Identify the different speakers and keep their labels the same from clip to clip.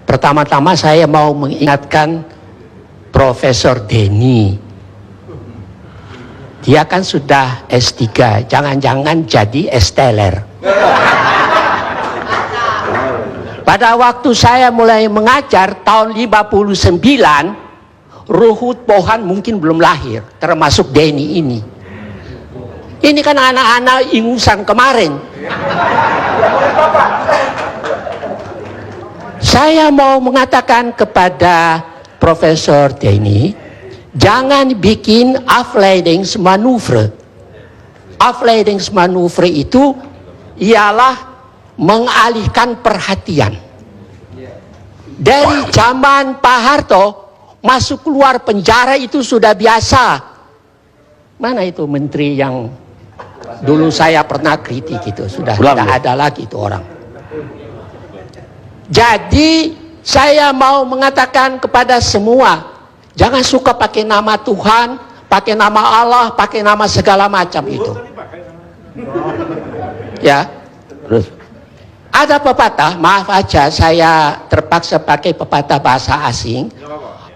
Speaker 1: Pertama-tama saya mau mengingatkan Profesor Denny. Dia kan sudah S3, jangan-jangan jadi S-teler. Pada waktu saya mulai mengajar tahun 59, Ruhut Pohan mungkin belum lahir, termasuk Denny ini. Ini kan anak-anak ingusan kemarin. Saya mau mengatakan kepada Profesor Denny, jangan bikin afleidingsmanoeuvre. Afleidingsmanoeuvre itu ialah mengalihkan perhatian. Dari zaman Pak Harto, masuk keluar penjara itu sudah biasa. Mana itu menteri yang dulu saya pernah kritik itu? Sudah tidak ada lagi itu orang. Jadi saya mau mengatakan kepada semua, jangan suka pakai nama Tuhan, pakai nama Allah, pakai nama segala macam itu. Ya. Terus ada pepatah, maaf aja saya terpaksa pakai pepatah bahasa asing.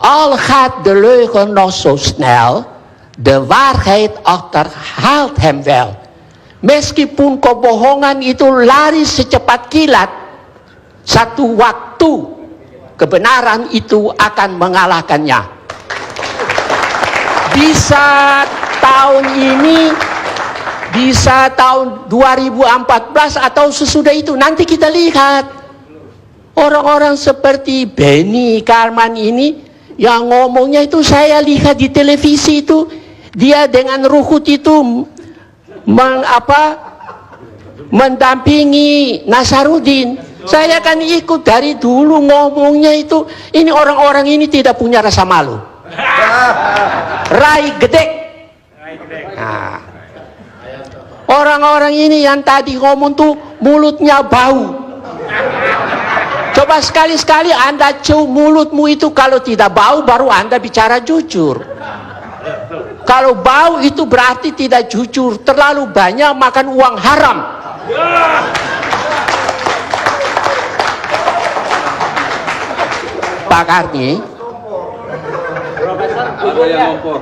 Speaker 1: Al gaat de leugen nog zo snel, de waarheid achterhaalt hem wel. Meskipun kebohongan itu lari secepat kilat, satu waktu kebenaran itu akan mengalahkannya. Bisa tahun ini, bisa tahun 2014 atau sesudah itu, nanti kita lihat orang-orang seperti Benny Karman ini yang ngomongnya itu saya lihat di televisi itu, dia dengan Ruhut itu mendampingi Nasaruddin. Saya kan ikut dari dulu ngomongnya itu, ini orang-orang ini tidak punya rasa malu. Rai gede. Nah, orang-orang ini yang tadi ngomong tuh mulutnya bau. Coba sekali-sekali Anda cium mulutmu itu, kalau tidak bau baru Anda bicara jujur. Kalau bau itu berarti tidak jujur, terlalu banyak makan uang haram. Pak Karni,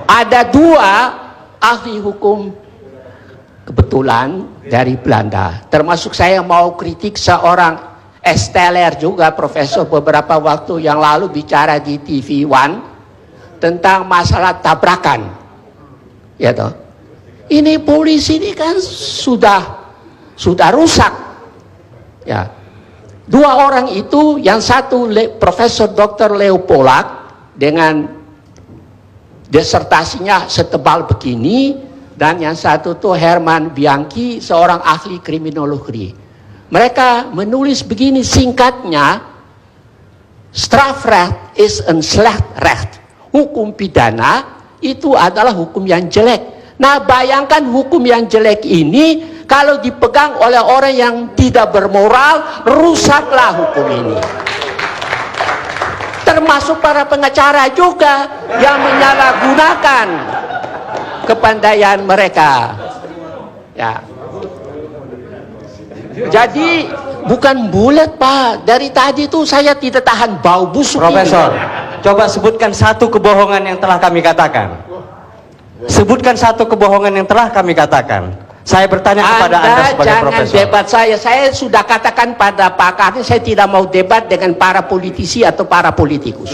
Speaker 1: ada dua ahli hukum kebetulan dari Belanda, termasuk saya mau kritik seorang S-teler juga, profesor beberapa waktu yang lalu bicara di TV One tentang masalah tabrakan. Ya toh. Ini polisi ini kan sudah rusak. Ya. Dua orang itu, yang satu Profesor Dr. Leo Polak dengan disertasinya setebal begini, dan yang satu tuh Herman Bianchi, seorang ahli kriminologi. Mereka menulis begini singkatnya, strafrecht is een slecht recht. Hukum pidana itu adalah hukum yang jelek. Nah, bayangkan hukum yang jelek ini kalau dipegang oleh orang yang tidak bermoral, rusaklah hukum ini. Termasuk para pengacara juga yang menyalahgunakan kepandaian mereka. Ya. Jadi bukan bulat, Pak. Dari tadi tuh saya tidak tahan bau busuk.
Speaker 2: Profesor, coba sebutkan satu kebohongan yang telah kami katakan. Sebutkan satu kebohongan yang telah kami katakan. Saya bertanya kepada Anda sebagai profesor. Jangan
Speaker 1: debat saya sudah katakan pada Pak Karni, saya tidak mau debat dengan para politisi atau para politikus.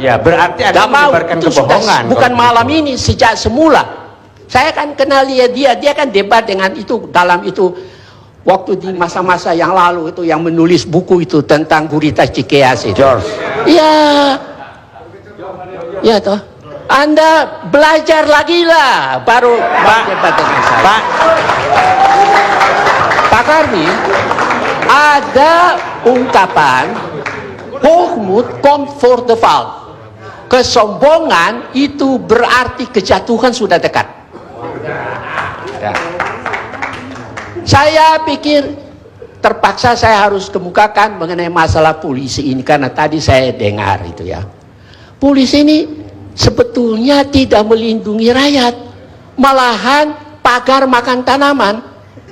Speaker 2: Ya, berarti Anda menyebarkan kebohongan.
Speaker 1: Bukan malam ini, sejak semula. Saya kan kenal dia kan debat dengan itu, dalam itu waktu di masa-masa yang lalu itu, yang menulis buku itu tentang gurita Cikeas itu.
Speaker 2: George.
Speaker 1: Iya. Ya toh. Anda belajar lagi lah, baru debat dengan saya. Pak Karni, ada ungkapan hoogmoed komt voor de val. Kesombongan itu berarti kejatuhan sudah dekat. Ya. Saya pikir terpaksa saya harus kemukakan mengenai masalah polisi ini, karena tadi saya dengar itu ya. Polisi ini sebetulnya tidak melindungi rakyat, malahan pagar makan tanaman.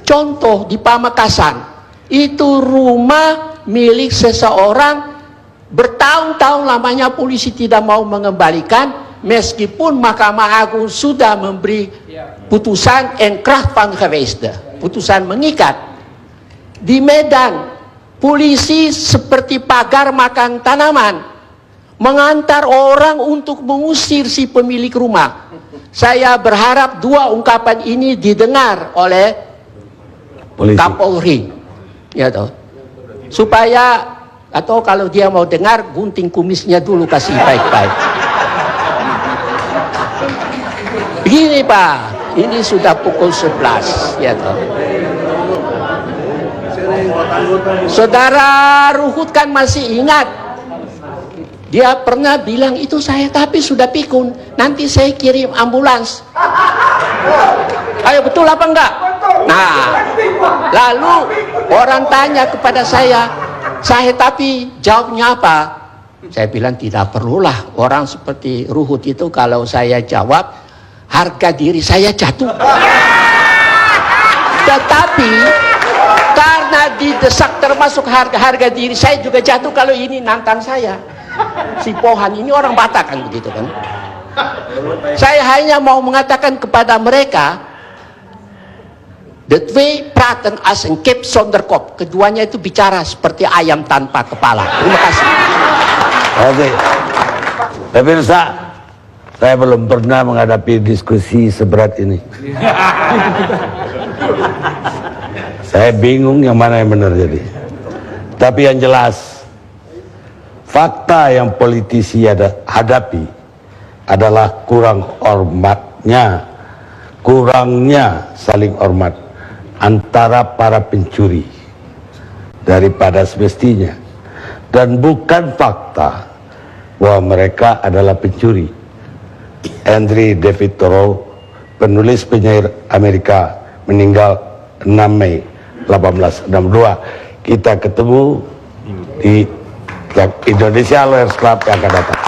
Speaker 1: Contoh di Pamekasan, itu rumah milik seseorang Bertahun-tahun lamanya polisi tidak mau mengembalikan, meskipun Mahkamah Agung sudah memberi putusan Enkracht van geweest, putusan mengikat. Di Medan, polisi seperti pagar makan tanaman, mengantar orang untuk mengusir si pemilik rumah. Saya berharap dua ungkapan ini didengar oleh Kapolri, ya toh, supaya, atau kalau dia mau dengar, gunting kumisnya dulu, kasih baik-baik. Begini Pak, ini sudah pukul 11, ya toh. Saudara Ruhut kan masih ingat, dia pernah bilang itu saya, tapi sudah pikun, nanti saya kirim ambulans. Ayo, betul apa enggak? Nah, lalu orang tanya kepada saya tapi jawabnya apa? Saya bilang tidak perlulah, orang seperti Ruhut itu kalau saya jawab, harga diri saya jatuh. Tetapi karena didesak, termasuk harga diri saya juga jatuh kalau ini nantang saya. Si Pohan ini orang Batak kan, begitu kan. Saya hanya mau mengatakan kepada mereka, the twee praten als een kip zonder kop. Keduanya itu bicara seperti ayam tanpa kepala. Terima kasih.
Speaker 3: Oke. Pemirsa, saya belum pernah menghadapi diskusi seberat ini. Saya bingung yang mana yang benar jadi. Tapi yang jelas, fakta yang politisi hadapi adalah kurangnya saling hormat antara para pencuri daripada semestinya, dan bukan fakta bahwa mereka adalah pencuri. Henry David Thoreau, penulis penyair Amerika, meninggal 6 Mei 1862. Kita ketemu di Indonesia Lawyers Club yang akan datang.